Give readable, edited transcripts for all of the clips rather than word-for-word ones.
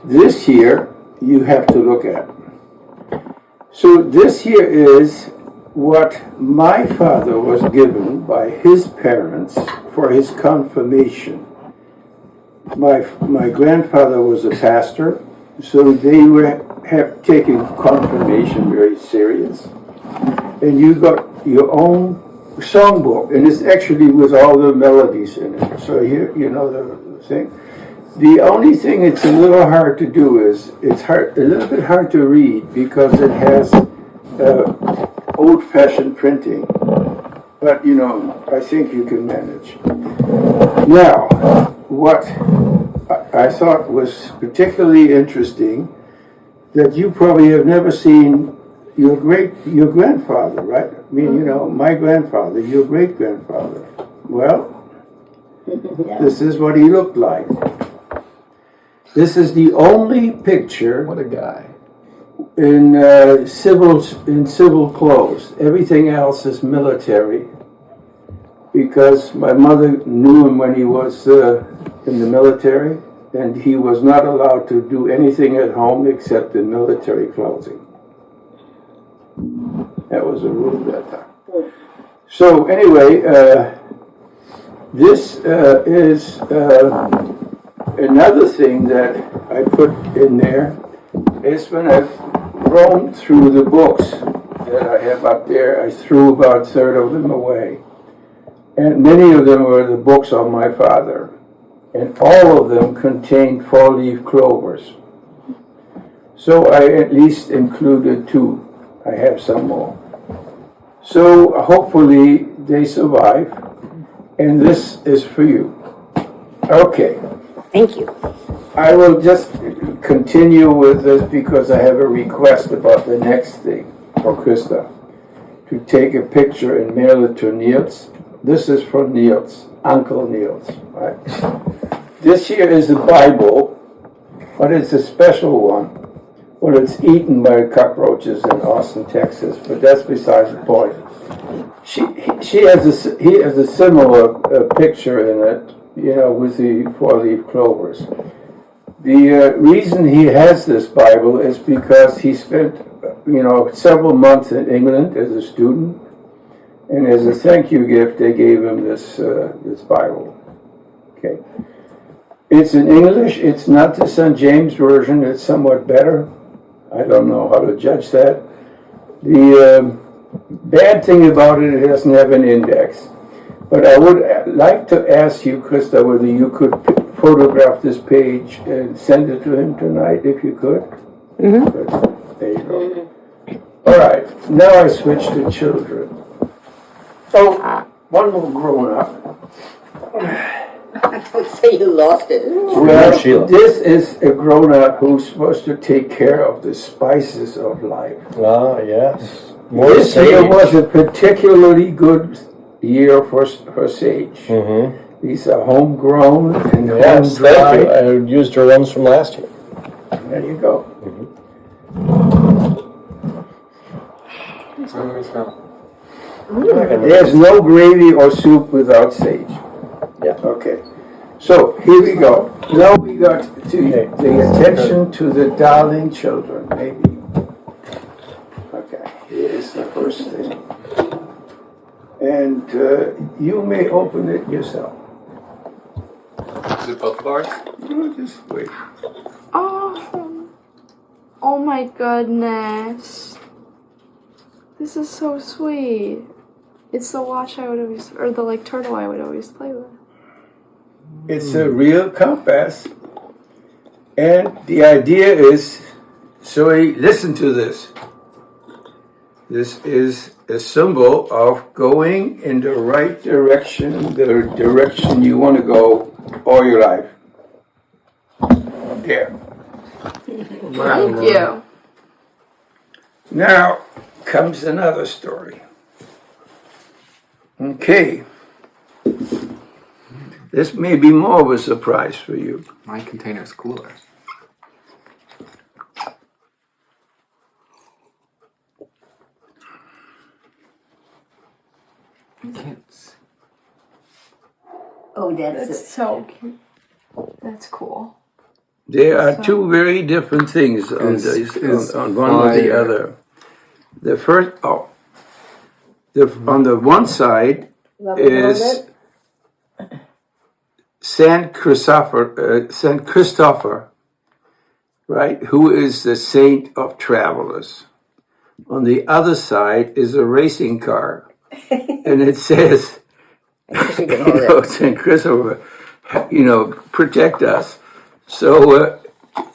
This here you have to look at. So this here is what my father was given by his parents for his confirmation. My grandfather was a pastor, so they were taking confirmation very serious. And you got your own songbook, and it's actually with all the melodies in it. So here, you know the thing. The only thing it's a little hard to do is it's a little bit hard to read because it has old-fashioned printing. But you know, I think you can manage. Now, what I thought was particularly interesting that you probably have never seen your grandfather, right? I mean, you know, my grandfather, your great-grandfather. Well, this is what he looked like. This is the only picture. What a guy. In civil clothes. Everything else is military. Because my mother knew him when he was in the military, and he was not allowed to do anything at home except in military clothing. That was a rule at that time. So anyway, this is another thing that I put in there is when I've roamed through the books that I have up there, I threw about a third of them away. And many of them were the books on my father. And all of them contained four-leaf clovers. So I at least included two. I have some more. So hopefully they survive. And this is for you. Okay. Thank you. I will just continue with this because I have a request about the next thing for Krista. To take a picture and mail it to Niels. This is from Niels, Uncle Niels, right? This here is the Bible, but it's a special one. Well, it's eaten by cockroaches in Austin, Texas, but that's besides the point. He has a similar picture in it, you know, with the four-leaf clovers. The reason he has this Bible is because he spent, you know, several months in England as a student, and as a thank you gift, they gave him this Bible. Okay, it's in English. It's not the St. James version. It's somewhat better. I don't know how to judge that. The bad thing about it, it doesn't have an index. But I would like to ask you, Krista, whether you could photograph this page and send it to him tonight, if you could. Mm-hmm. There you go. All right, now I switch to children. Oh, one more grown up. I would say you lost it. Well, this is a grown up who's supposed to take care of the spices of life. Ah, yes. This year was a particularly good year for sage. Mm-hmm. These are homegrown and yes, thank you. I used your ones from last year. There you go. There's no gravy or soup without sage. Yeah. Okay. So here we go. Now we got to the attention to the darling children, maybe. Okay. Here's the first thing. And you may open it yourself. Is it both of ours? No, just wait. Oh my goodness. This is so sweet. It's the watch I would always, or the like turtle I would always play with. It's a real compass. And the idea is, so listen to this. This is a symbol of going in the right direction, the direction you want to go all your life. There. Thank you. Now comes another story. Okay. This may be more of a surprise for you. My container's cooler. Kids. Oh, that's That's so cute. That's cool. They are two very different things on, on one or the other. The first, on the one side is Saint Christopher, right, who is the saint of travelers. On the other side is a racing car, and it says, Saint Christopher, protect us. So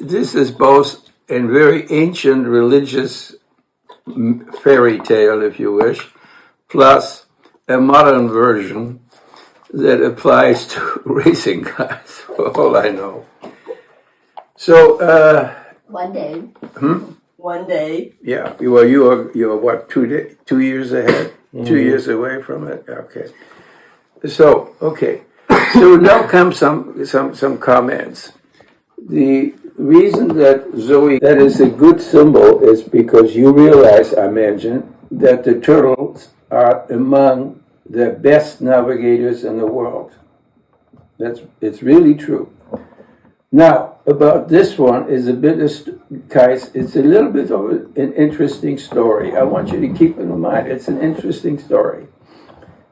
this is both a very ancient religious fairy tale, if you wish, plus a modern version that applies to racing cars, for all I know. So, One day. One day. Yeah. Well, you're what, 2 years ahead, 2 years away from it. Okay. So, okay. So now come some comments. The reason that Zoe, that is a good symbol is because you realize, I imagine, that the turtles are among the best navigators in the world. It's really true. Now, about this one is a bit of, guys, it's a little bit of an interesting story. I want you to keep in mind, it's an interesting story.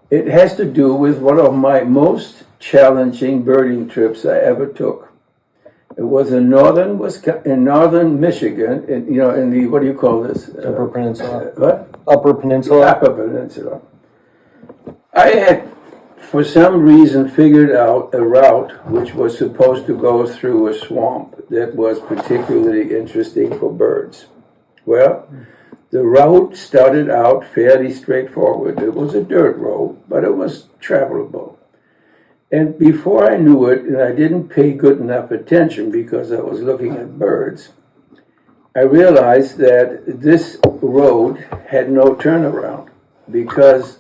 It has to do with one of my most challenging birding trips I ever took. It was in northern Michigan, in the, what do you call this? Upper Peninsula. What? Upper Peninsula. Upper Peninsula. I had, for some reason, figured out a route which was supposed to go through a swamp that was particularly interesting for birds. Well, the route started out fairly straightforward. It was a dirt road, but it was travelable. And before I knew it, and I didn't pay good enough attention because I was looking at birds, I realized that this road had no turnaround because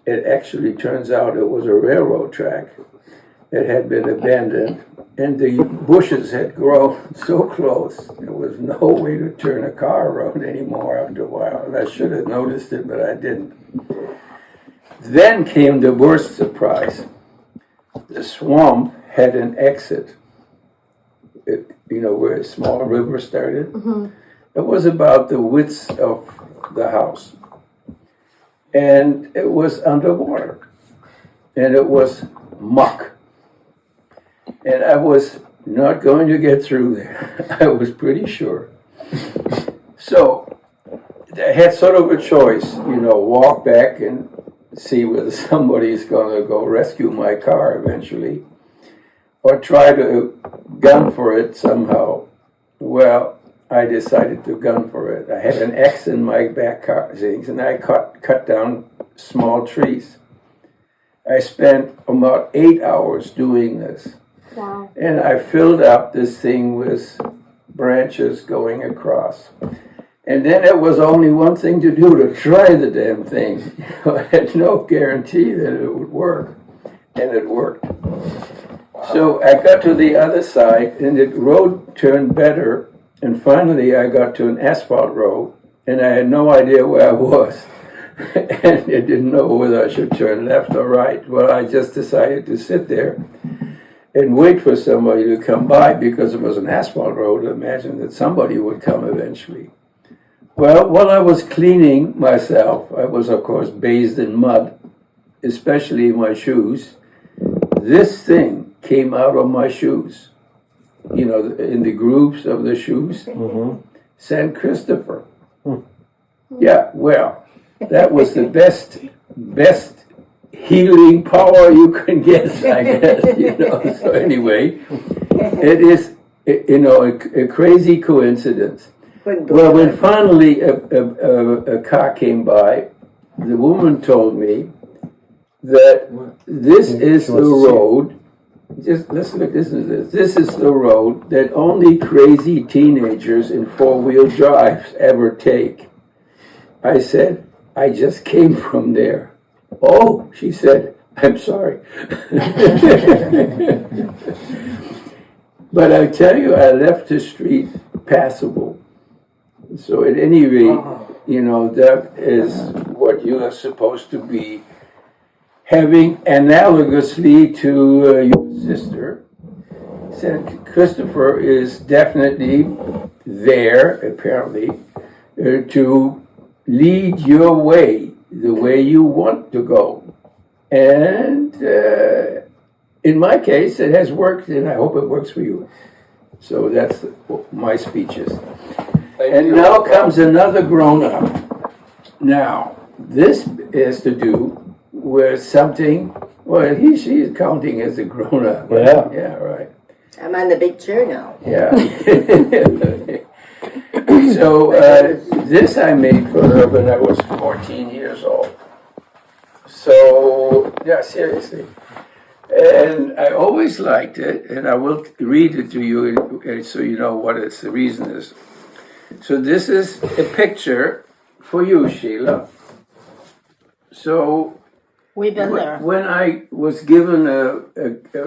it actually turns out it was a railroad track that had been abandoned, and the bushes had grown so close, there was no way to turn a car around anymore after a while. And I should have noticed it, but I didn't. Then came the worst surprise. The swamp had an exit, where a small river started. Mm-hmm. It was about the width of the house. And it was underwater. And it was muck. And I was not going to get through there. I was pretty sure. So I had sort of a choice, walk back and see whether somebody is going to go rescue my car eventually, or try to gun for it somehow. Well, I decided to gun for it. I had an X in my back car things, and I cut down small trees. I spent about 8 hours doing this. Wow. And I filled up this thing with branches going across. And then it was only one thing to do, to try the damn thing. I had no guarantee that it would work, and it worked. So I got to the other side, and the road turned better, and finally I got to an asphalt road, and I had no idea where I was, and I didn't know whether I should turn left or right. Well, I just decided to sit there and wait for somebody to come by, because it was an asphalt road. I imagined that somebody would come eventually. Well, while I was cleaning myself, I was, of course, bathed in mud, especially my shoes. This thing came out of my shoes, in the grooves of the shoes. Mm-hmm. St. Christopher. Yeah, well, that was the best healing power you can get, I guess, So anyway, it is, a crazy coincidence. Well, when finally a car came by, the woman told me that this is the road. Just let's look. This is the road that only crazy teenagers in four-wheel drives ever take. I said, I just came from there. Oh, she said, I'm sorry. But I tell you, I left the street passable. So at any rate, that is what you are supposed to be having analogously to your sister. said Christopher is definitely there, apparently, to lead your way, the way you want to go. And in my case, it has worked, and I hope it works for you. So that's my speeches. And now comes another grown-up. Now, this has to do with something, well, she is counting as a grown-up. Yeah. Yeah, right. I'm on the big chair now. Yeah. So, this I made for her when I was 14 years old. So, yeah, seriously. And I always liked it, and I will read it to you so you know what the reason is. So this is a picture for you, Sheila. So We've been there. when I was given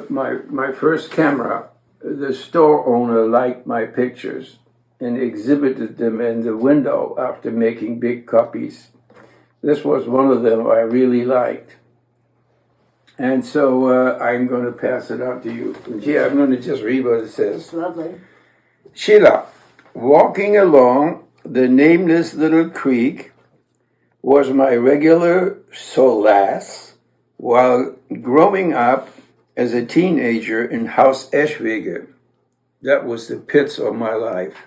my first camera, the store owner liked my pictures and exhibited them in the window after making big copies. This was one of them I really liked. And so I'm going to pass it on to you. Here, I'm going to just read what it says. It's lovely. Sheila, walking along the nameless little creek was my regular solace while growing up as a teenager in Haus Eschwege. That was the pits of my life.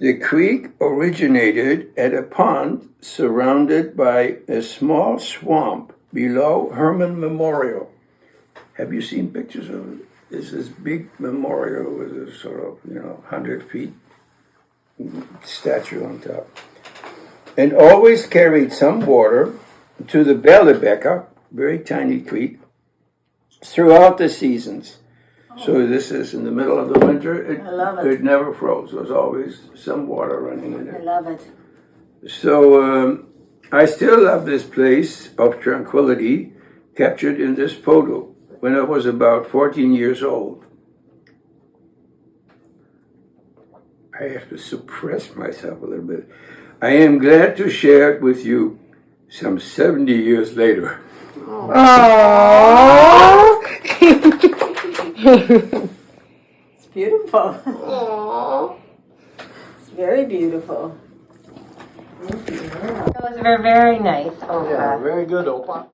The creek originated at a pond surrounded by a small swamp below Herman Memorial. Have you seen pictures of it? It's this big memorial with a sort of, 100 feet statue on top. And always carried some water to the Bellebecker, very tiny creek, throughout the seasons. So this is in the middle of the winter. I love it. It never froze. There was always some water running in I it. love it. So I still love this place of tranquility captured in this photo when I was about 14 years old. I have to suppress myself a little bit. I am glad to share it with you some 70 years later. It's beautiful. Aww. It's very beautiful. It was very, very nice. Oh, Yeah, very good, Opa.